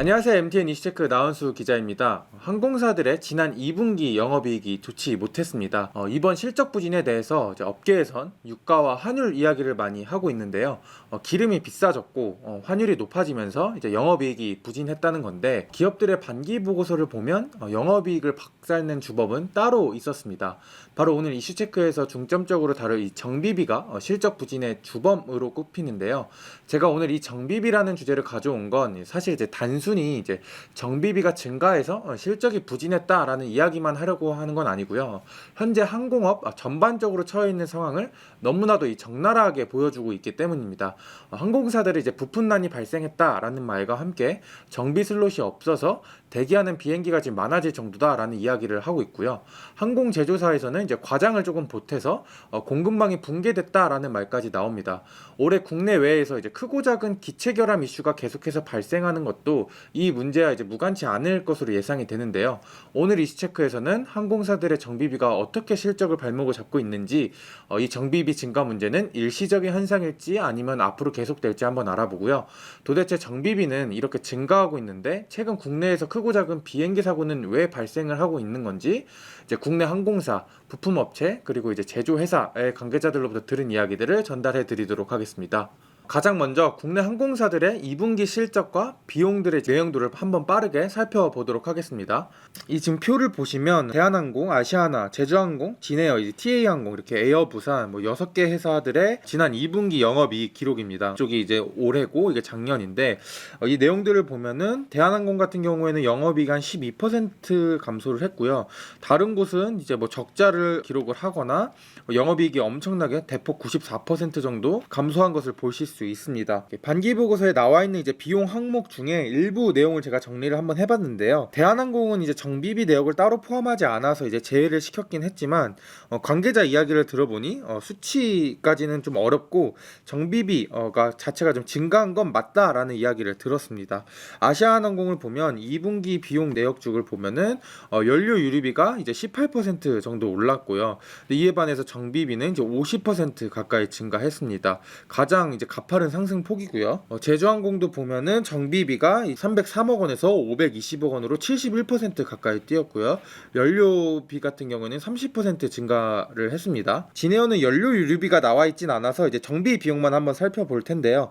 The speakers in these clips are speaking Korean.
안녕하세요. MTN 이슈체크 나은수 기자입니다. 항공사들의 지난 2분기 영업이익이 좋지 못했습니다. 이번 실적 부진에 대해서 이제 업계에선 유가와 환율 이야기를 많이 하고 있는데요. 기름이 비싸졌고 환율이 높아지면서 이제 영업이익이 부진했다는 건데, 기업들의 반기 보고서를 보면 영업이익을 박살낸 주법은 따로 있었습니다. 바로 오늘 이슈체크에서 중점적으로 다룰 이 정비비가 실적 부진의 주범으로 꼽히는데요. 제가 오늘 이 정비비라는 주제를 가져온 건 사실 이제 단순히 이제 정비비가 증가해서 실적이 부진했다라는 이야기만 하려고 하는 건 아니고요. 현재 항공업 전반적으로 처해 있는 상황을 너무나도 이 적나라하게 보여주고 있기 때문입니다. 항공사들이 이제 부품난이 발생했다라는 말과 함께 정비 슬롯이 없어서 대기하는 비행기가 지금 많아질 정도다라는 이야기를 하고 있고요. 항공 제조사에서는 이제 과장을 조금 보태서 공급망이 붕괴됐다라는 말까지 나옵니다. 올해 국내외에서 이제 크고 작은 기체 결함 이슈가 계속해서 발생하는 것도 이 문제와 이제 무관치 않을 것으로 예상이 되는데요. 오늘 이슈체크에서는 항공사들의 정비비가 어떻게 실적을 발목을 잡고 있는지, 이 정비비 증가 문제는 일시적인 현상일지 아니면 앞으로 계속될지 한번 알아보고요. 도대체 정비비는 이렇게 증가하고 있는데 최근 국내에서 크고 작은 비행기 사고는 왜 발생을 하고 있는 건지, 이제 국내 항공사, 부품업체, 그리고 이제 제조회사의 관계자들로부터 들은 이야기들을 전달해 드리도록 하겠습니다. 가장 먼저 국내 항공사들의 2분기 실적과 비용들의 내용들을 한번 빠르게 살펴보도록 하겠습니다. 이 지금 표를 보시면 대한항공, 아시아나, 제주항공, 진에어, TA항공, 이렇게 에어부산 6개 회사들의 지난 2분기 영업이익 기록입니다. 이쪽이 이제 올해고 이게 작년인데, 이 내용들을 보면은 대한항공 같은 경우에는 영업이익 한 12% 감소를 했고요. 다른 곳은 이제 적자를 기록을 하거나 영업이익이 엄청나게 대폭 94% 정도 감소한 것을 보실 수 있습니다. 반기 보고서에 나와 있는 이제 비용 항목 중에 일부 내용을 제가 정리를 한번 해봤는데요. 대한항공은 이제 정비비 내역을 따로 포함하지 않아서 이제 제외를 시켰긴 했지만, 관계자 이야기를 들어보니 수치까지는 좀 어렵고 정비비가 자체가 좀 증가한 건 맞다라는 이야기를 들었습니다. 아시아나항공을 보면 2분기 비용 내역축을 보면은 연료 유류비가 이제 18% 정도 올랐고요. 이에 반해서 정비비는 이제 50% 가까이 증가했습니다. 가장 이제 가파른 상승 폭이고요. 제주항공도 보면은 정비비가 303억 원에서 520억 원으로 71% 가까이 뛰었고요. 연료비 같은 경우는 30% 증가를 했습니다. 진에어는 연료 유류비가 나와 있진 않아서 이제 정비 비용만 한번 살펴볼 텐데요.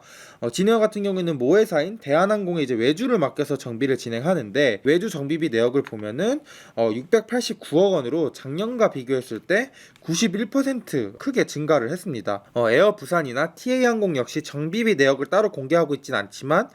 진에어 같은 경우에는 모회사인 대한항공에 이제 외주를 맡겨서 정비를 진행하는데, 외주 정비비 내역을 보면은 689억 원으로 작년과 비교했을 때 91% 크게 증가를 했습니다. 에어 부산이나 TA항공 역시 정비비 내역을 따로 공개하고 있진 않지만,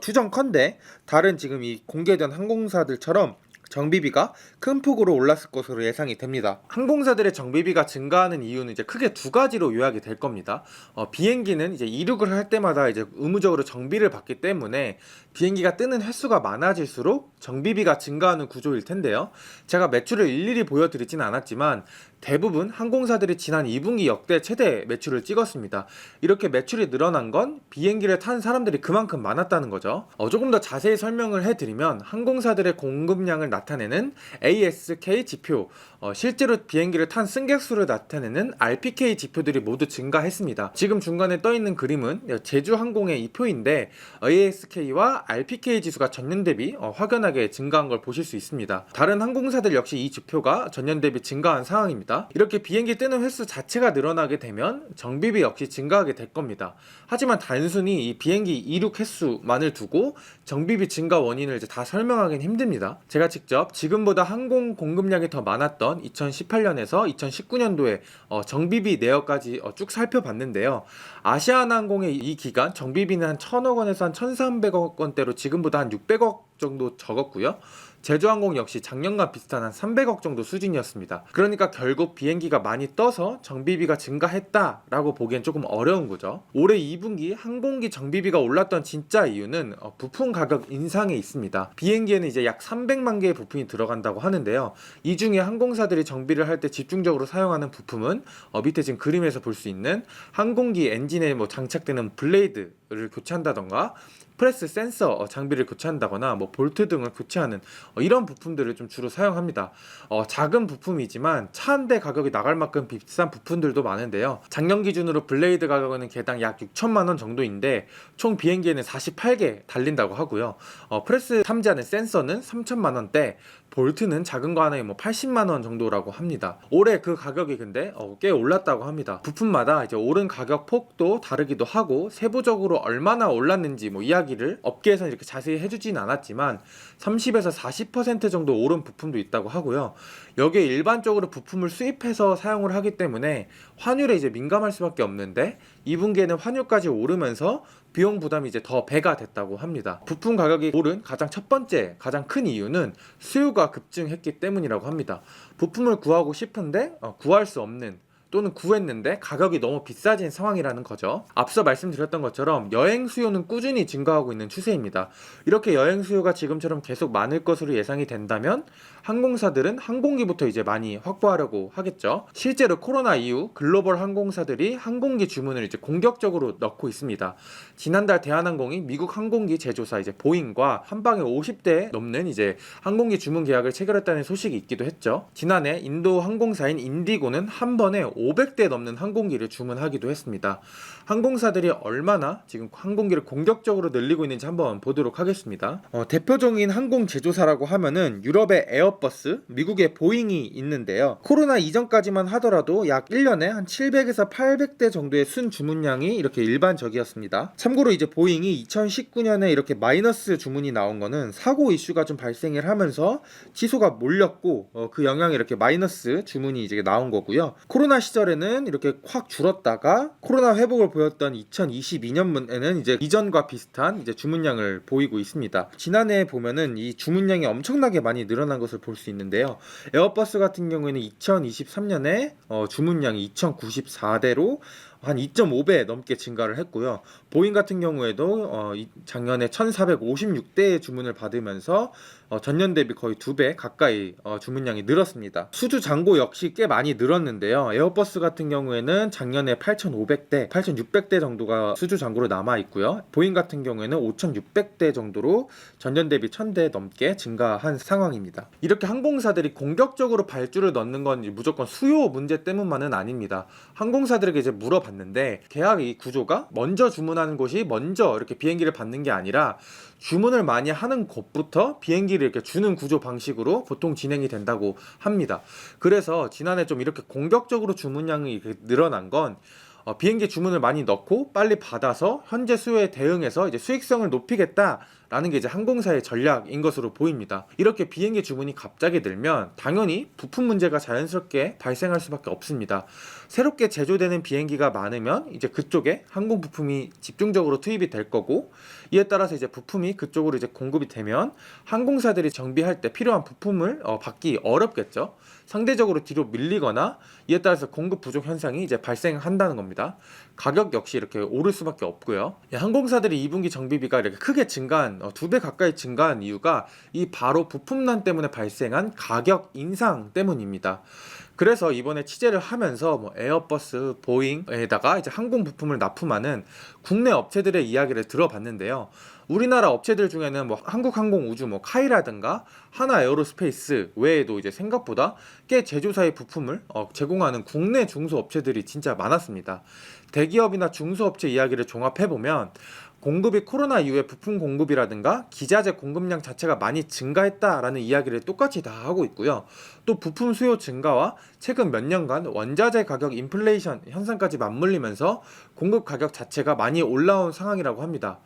추정컨대 다른 지금 이 공개된 항공사들처럼 정비비가 큰 폭으로 올랐을 것으로 예상이 됩니다. 항공사들의 정비비가 증가하는 이유는 이제 크게 두 가지로 요약이 될 겁니다. 비행기는 이제 이륙을 할 때마다 이제 의무적으로 정비를 받기 때문에 비행기가 뜨는 횟수가 많아질수록 정비비가 증가하는 구조일 텐데요. 제가 매출을 일일이 보여드리진 않았지만 대부분 항공사들이 지난 2분기 역대 최대 매출을 찍었습니다. 이렇게 매출이 늘어난 건 비행기를 탄 사람들이 그만큼 많았다는 거죠. 조금 더 자세히 설명을 해드리면, 항공사들의 공급량을 나타내는 ASK 지표, 실제로 비행기를 탄 승객 수를 나타내는 RPK 지표들이 모두 증가했습니다. 지금 중간에 떠있는 그림은 제주항공의 이 표인데, ASK와 RPK 지수가 전년 대비 확연하게 증가한 걸 보실 수 있습니다. 다른 항공사들 역시 이 지표가 전년 대비 증가한 상황입니다. 이렇게 비행기 뜨는 횟수 자체가 늘어나게 되면 정비비 역시 증가하게 될 겁니다. 하지만 단순히 이 비행기 이륙 횟수만을 두고 정비비 증가 원인을 이제 다 설명하기는 힘듭니다. 제가 직접 지금보다 항공 공급량이 더 많았던 2018년에서 2019년도에 정비비 내역까지 쭉 살펴봤는데요. 아시아나항공의 이 기간 정비비는 한 1,000억 원에서 한 1,300억 원대로 지금보다 한 600억 정도 적었고요. 제주항공 역시 작년과 비슷한 한 300억 정도 수준이었습니다. 그러니까 결국 비행기가 많이 떠서 정비비가 증가했다라고 보기엔 조금 어려운 거죠. 올해 2분기 항공기 정비비가 올랐던 진짜 이유는 부품 가격 인상에 있습니다. 비행기에는 이제 약 300만 개의 부품이 들어간다고 하는데요. 이 중에 항공사들이 정비를 할 때 집중적으로 사용하는 부품은 밑에 지금 그림에서 볼 수 있는 항공기 엔진에 장착되는 블레이드 프레스를 교체한다던가 프레스 센서 장비를 교체한다거나 뭐 볼트 등을 교체하는 이런 부품들을 좀 주로 사용합니다. 작은 부품이지만 차 한 대 가격이 나갈 만큼 비싼 부품들도 많은데요. 작년 기준으로 블레이드 가격은 개당 약 6천만 원 정도인데 총 비행기에는 48개 달린다고 하고요. 프레스 탐지하는 센서는 3천만 원대, 볼트는 작은 거 하나에 뭐 80만 원 정도라고 합니다. 올해 그 가격이 근데 꽤 올랐다고 합니다. 부품마다 이제 오른 가격 폭도 다르기도 하고 세부적으로 얼마나 올랐는지 뭐 이야기를 업계에서 이렇게 자세히 해주진 않았지만 30에서 40% 정도 오른 부품도 있다고 하고요. 여기에 일반적으로 부품을 수입해서 사용을 하기 때문에 환율에 이제 민감할 수밖에 없는데 2분기에는 환율까지 오르면서 비용 부담이 이제 더 배가 됐다고 합니다. 부품 가격이 오른 가장 첫 번째, 가장 큰 이유는 수요가 급증했기 때문이라고 합니다. 부품을 구하고 싶은데 구할 수 없는, 또는 구했는데 가격이 너무 비싸진 상황이라는 거죠. 앞서 말씀드렸던 것처럼 여행 수요는 꾸준히 증가하고 있는 추세입니다. 이렇게 여행 수요가 지금처럼 계속 많을 것으로 예상이 된다면 항공사들은 항공기부터 이제 많이 확보하려고 하겠죠. 실제로 코로나 이후 글로벌 항공사들이 항공기 주문을 이제 공격적으로 넣고 있습니다. 지난달 대한항공이 미국 항공기 제조사 이제 보잉과 한 방에 50대 넘는 이제 항공기 주문 계약을 체결했다는 소식이 있기도 했죠. 지난해 인도 항공사인 인디고는 한 번에 500대 넘는 항공기를 주문하기도 했습니다. 항공사들이 얼마나 지금 항공기를 공격적으로 늘리고 있는지 한번 보도록 하겠습니다. 대표적인 항공 제조사라고 하면은 유럽의 에어버스, 미국의 보잉이 있는데요. 코로나 이전까지만 하더라도 약 1년에 한 700에서 800대 정도의 순 주문량이 이렇게 일반적이었습니다. 참고로 이제 보잉이 2019년에 이렇게 마이너스 주문이 나온 거는 사고 이슈가 좀 발생을 하면서 취소가 몰렸고 그 영향이 이렇게 마이너스 주문이 이제 나온 거고요. 코로나 시절에는 이렇게 확 줄었다가 코로나 회복을 보였던 2022년에는 이제 이전과 비슷한 이제 주문량을 보이고 있습니다. 지난해 보면은 이 주문량이 엄청나게 많이 늘어난 것을 볼 수 있는데요. 에어버스 같은 경우에는 2023년에 주문량이 2094대로 한 2.5배 넘게 증가를 했고요. 보잉 같은 경우에도 작년에 1456대의 주문을 받으면서 전년 대비 거의 2배 가까이 주문량이 늘었습니다. 수주 잔고 역시 꽤 많이 늘었는데요. 에어버스 같은 경우에는 작년에 8,500대, 8,600대 정도가 수주 잔고로 남아 있고요. 보잉 같은 경우에는 5,600대 정도로 전년 대비 1,000대 넘게 증가한 상황입니다. 이렇게 항공사들이 공격적으로 발주를 넣는 건 무조건 수요 문제 때문만은 아닙니다. 항공사들에게 이제 물어봤는데 계약 이 구조가 먼저 주문하는 곳이 먼저 이렇게 비행기를 받는 게 아니라 주문을 많이 하는 곳부터 비행기를 이렇게 주는 구조 방식으로 보통 진행이 된다고 합니다. 그래서 지난해 좀 이렇게 공격적으로 주문량이 이렇게 늘어난 건 비행기 주문을 많이 넣고 빨리 받아서 현재 수요에 대응해서 이제 수익성을 높이겠다라는 게 이제 항공사의 전략인 것으로 보입니다. 이렇게 비행기 주문이 갑자기 늘면 당연히 부품 문제가 자연스럽게 발생할 수밖에 없습니다. 새롭게 제조되는 비행기가 많으면 이제 그쪽에 항공 부품이 집중적으로 투입이 될 거고, 이에 따라서 이제 부품이 그쪽으로 이제 공급이 되면 항공사들이 정비할 때 필요한 부품을 받기 어렵겠죠. 상대적으로 뒤로 밀리거나 이에 따라서 공급 부족 현상이 이제 발생한다는 겁니다. 가격 역시 이렇게 오를 수밖에 없고요. 항공사들이 2분기 정비비가 이렇게 크게 증가한 2배 가까이 증가한 이유가 이 바로 부품난 때문에 발생한 가격 인상 때문입니다. 그래서 이번에 취재를 하면서 뭐 에어버스, 보잉에다가 이제 항공 부품을 납품하는 국내 업체들의 이야기를 들어봤는데요. 우리나라 업체들 중에는 뭐 한국항공우주, 뭐 카이라든가 하나에어로스페이스 외에도 이제 생각보다 꽤 제조사의 부품을 제공하는 국내 중소업체들이 진짜 많았습니다. 대기업이나 중소업체 이야기를 종합해보면 공급이 코로나 이후에 부품 공급이라든가 기자재 공급량 자체가 많이 증가했다라는 이야기를 똑같이 다 하고 있고요. 또 부품 수요 증가와 최근 몇 년간 원자재 가격 인플레이션 현상까지 맞물리면서 공급 가격 자체가 많이 올라온 상황이라고 합니다.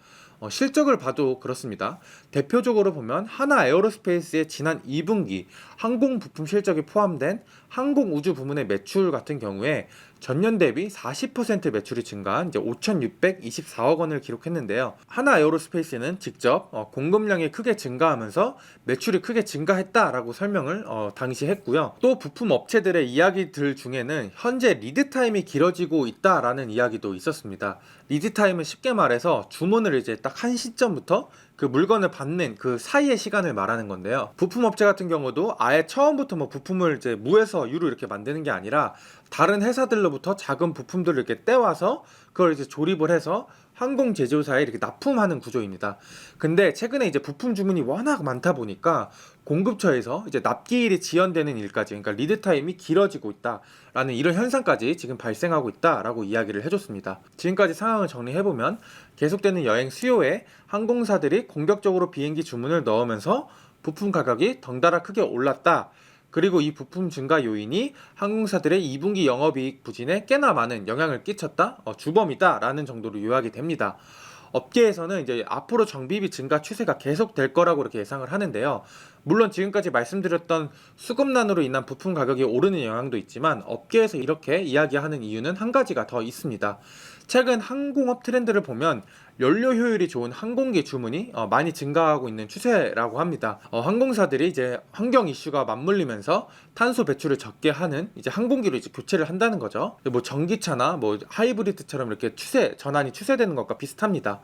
실적을 봐도 그렇습니다. 대표적으로 보면 하나에어로스페이스의 지난 2분기 항공 부품 실적이 포함된 항공우주 부문의 매출 같은 경우에 전년 대비 40% 매출이 증가한 이제 5,624억 원을 기록했는데요. 하나에어로스페이스는 직접 공급량이 크게 증가하면서 매출이 크게 증가했다라고 설명을 당시 했고요. 또 부품 업체들의 이야기들 중에는 현재 리드타임이 길어지고 있다라는 이야기도 있었습니다. 리드타임은 쉽게 말해서 주문을 이제 딱 한 시점부터 그 물건을 받는 그 사이의 시간을 말하는 건데요. 부품 업체 같은 경우도 아예 처음부터 뭐 부품을 이제 무에서 유로 이렇게 만드는 게 아니라 다른 회사들로부터 작은 부품들을 이렇게 떼와서 그걸 이제 조립을 해서 항공 제조사에 이렇게 납품하는 구조입니다. 근데 최근에 이제 부품 주문이 워낙 많다 보니까 공급처에서 이제 납기일이 지연되는 일까지, 그러니까 리드 타임이 길어지고 있다라는 이런 현상까지 지금 발생하고 있다라고 이야기를 해줬습니다. 지금까지 상황을 정리해보면 계속되는 여행 수요에 항공사들이 공격적으로 비행기 주문을 넣으면서 부품 가격이 덩달아 크게 올랐다. 그리고 이 부품 증가 요인이 항공사들의 2분기 영업이익 부진에 꽤나 많은 영향을 끼쳤다, 주범이다라는 정도로 요약이 됩니다. 업계에서는 이제 앞으로 정비비 증가 추세가 계속될 거라고 이렇게 예상을 하는데요. 물론 지금까지 말씀드렸던 수급난으로 인한 부품 가격이 오르는 영향도 있지만 업계에서 이렇게 이야기하는 이유는 한 가지가 더 있습니다. 최근 항공업 트렌드를 보면 연료 효율이 좋은 항공기 주문이 많이 증가하고 있는 추세라고 합니다. 항공사들이 이제 환경 이슈가 맞물리면서 탄소 배출을 적게 하는 이제 항공기로 이제 교체를 한다는 거죠. 뭐 전기차나 뭐 하이브리드처럼 이렇게 전환이 추세되는 것과 비슷합니다.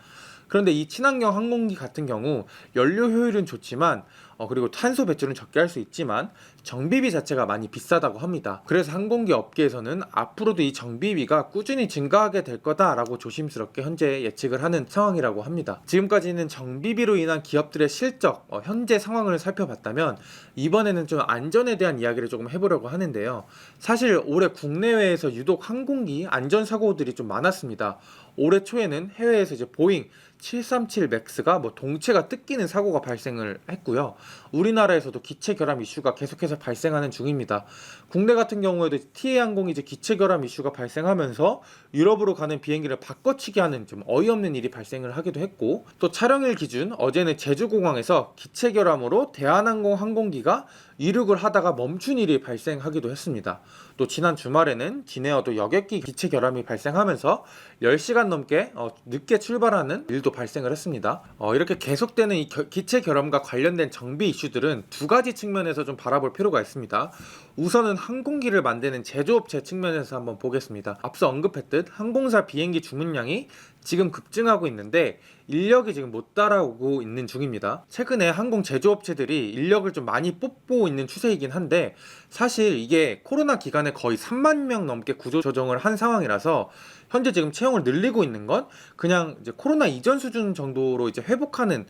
그런데 이 친환경 항공기 같은 경우 연료 효율은 좋지만 그리고 탄소 배출은 적게 할 수 있지만 정비비 자체가 많이 비싸다고 합니다. 그래서 항공기 업계에서는 앞으로도 이 정비비가 꾸준히 증가하게 될 거다라고 조심스럽게 현재 예측을 하는 상황이라고 합니다. 지금까지는 정비비로 인한 기업들의 실적, 현재 상황을 살펴봤다면 이번에는 좀 안전에 대한 이야기를 조금 해보려고 하는데요. 사실 올해 국내외에서 유독 항공기 안전사고들이 좀 많았습니다. 올해 초에는 해외에서 이제 보잉 737 맥스가 동체가 뜯기는 사고가 발생을 했고요. 우리나라에서도 기체 결함 이슈가 계속해서 발생하는 중입니다. 국내 같은 경우에도 TA항공이 이제 기체 결함 이슈가 발생하면서 유럽으로 가는 비행기를 바꿔치기 하는 좀 어이없는 일이 발생을 하기도 했고, 또 촬영일 기준 어제는 제주공항에서 기체 결함으로 대한항공 항공기가 이륙을 하다가 멈춘 일이 발생하기도 했습니다. 또 지난 주말에는 진에어도 여객기 기체 결함이 발생하면서 10시간 넘게 늦게 출발하는 일도 발생을 했습니다. 이렇게 계속되는 이 기체 결함과 관련된 정비 이슈들은 두 가지 측면에서 좀 바라볼 필요가 있습니다. 우선은 항공기를 만드는 제조업체 측면에서 한번 보겠습니다. 앞서 언급했듯 항공사 비행기 주문량이 지금 급증하고 있는데 인력이 지금 못 따라오고 있는 중입니다. 최근에 항공 제조업체들이 인력을 좀 많이 뽑고 있는 추세이긴 한데 사실 이게 코로나 기간에 거의 3만 명 넘게 구조 조정을 한 상황이라서 현재 지금 채용을 늘리고 있는 건 그냥 이제 코로나 이전 수준 정도로 이제 회복하는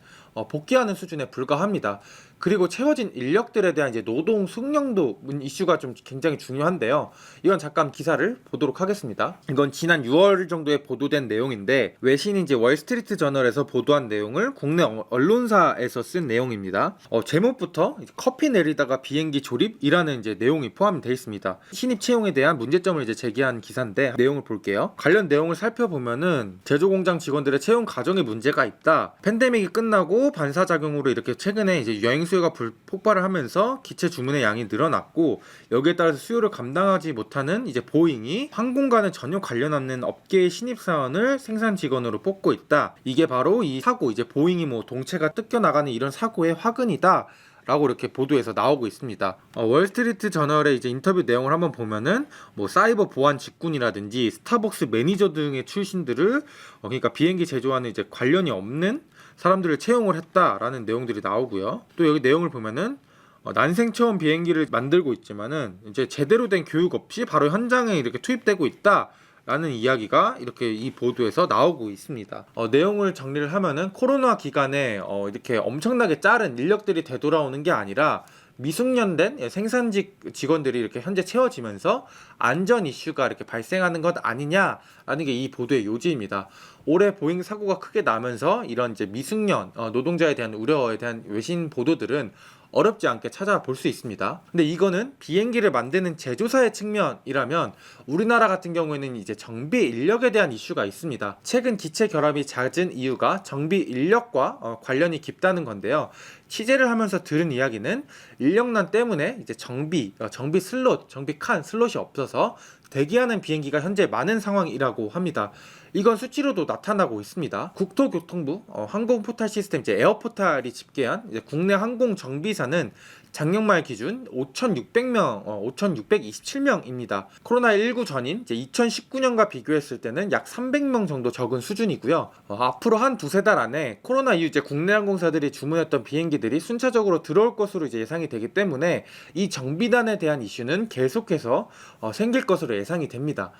복귀하는 수준에 불과합니다. 그리고 채워진 인력들에 대한 이제 노동 숙련도 이슈가 좀 굉장히 중요한데요. 이건 잠깐 기사를 보도록 하겠습니다. 이건 지난 6월 정도에 보도된 내용인데 외신인 이제 월스트리트 저널에서 보도한 내용을 국내 언론사에서 쓴 내용입니다. 제목부터 커피 내리다가 비행기 조립이라는 이제 내용이 포함되어 있습니다. 신입 채용에 대한 문제점을 이제 제기한 기사인데 내용을 볼게요. 관련 내용을 살펴보면은 제조공장 직원들의 채용 과정에 문제가 있다. 팬데믹이 끝나고 반사작용으로 이렇게 최근에 이제 여행 수요가 폭발을 하면서 기체 주문의 양이 늘어났고 여기에 따라서 수요를 감당하지 못하는 이제 보잉이 항공과는 전혀 관련 없는 업계의 신입사원을 생산 직원으로 뽑고 있다. 이게 바로 이 사고, 이제 보잉이 동체가 뜯겨 나가는 이런 사고의 화근이다. 라고 이렇게 보도에서 나오고 있습니다. 월스트리트 저널의 이제 인터뷰 내용을 한번 보면은 사이버 보안 직군이라든지 스타벅스 매니저 등의 출신들을 그러니까 비행기 제조하는 이제 관련이 없는 사람들을 채용을 했다라는 내용들이 나오고요. 또 여기 내용을 보면은 난생 처음 비행기를 만들고 있지만은 이제 제대로 된 교육 없이 바로 현장에 이렇게 투입되고 있다. 라는 이야기가 이렇게 이 보도에서 나오고 있습니다. 내용을 정리를 하면은 코로나 기간에 이렇게 엄청나게 자른 인력들이 되돌아오는 게 아니라 미숙련된 생산직 직원들이 이렇게 현재 채워지면서 안전 이슈가 이렇게 발생하는 것 아니냐라는 게 이 보도의 요지입니다. 올해 보잉 사고가 크게 나면서 이런 이제 미숙련 노동자에 대한 우려에 대한 외신 보도들은 어렵지 않게 찾아볼 수 있습니다. 근데 이거는 비행기를 만드는 제조사의 측면이라면 우리나라 같은 경우에는 이제 정비 인력에 대한 이슈가 있습니다. 최근 기체 결함이 잦은 이유가 정비 인력과 관련이 깊다는 건데요. 취재를 하면서 들은 이야기는 인력난 때문에 이제 정비 슬롯, 정비 칸 슬롯이 없어서 대기하는 비행기가 현재 많은 상황이라고 합니다. 이건 수치로도 나타나고 있습니다. 국토교통부 항공포탈 시스템 이제 에어포탈이 집계한 이제 국내 항공 정비사는 작년 말 기준 5,600명, 5,627명입니다. 코로나19 전인 이제 2019년과 비교했을 때는 약 300명 정도 적은 수준이고요. 앞으로 한 두세 달 안에 코로나 이후 이제 국내 항공사들이 주문했던 비행기들이 순차적으로 들어올 것으로 이제 예상이 되기 때문에 이 정비단에 대한 이슈는 계속해서 생길 것으로 예상이 됩니다.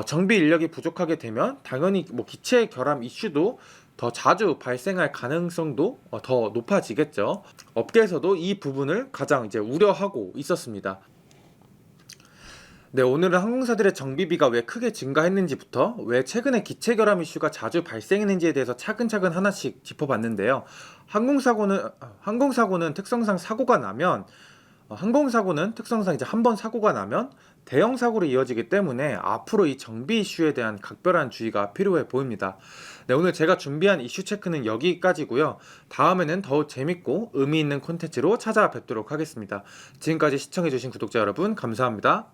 정비 인력이 부족하게 되면 당연히 당연히 뭐 기체 결함 이슈도 더 자주 발생할 가능성도 더 높아지겠죠. 업계에서도 이 부분을 가장 이제 우려하고 있었습니다. 네, 오늘은 항공사들의 정비비가 왜 크게 증가했는지부터 왜 최근에 기체 결함 이슈가 자주 발생했는지에 대해서 차근차근 하나씩 짚어봤는데요. 항공사고는 특성상 사고가 나면 항공사고는 특성상 이제 한 번 사고가 나면 대형 사고로 이어지기 때문에 앞으로 이 정비 이슈에 대한 각별한 주의가 필요해 보입니다. 네, 오늘 제가 준비한 이슈 체크는 여기까지고요. 다음에는 더 재밌고 의미 있는 콘텐츠로 찾아뵙도록 하겠습니다. 지금까지 시청해주신 구독자 여러분 감사합니다.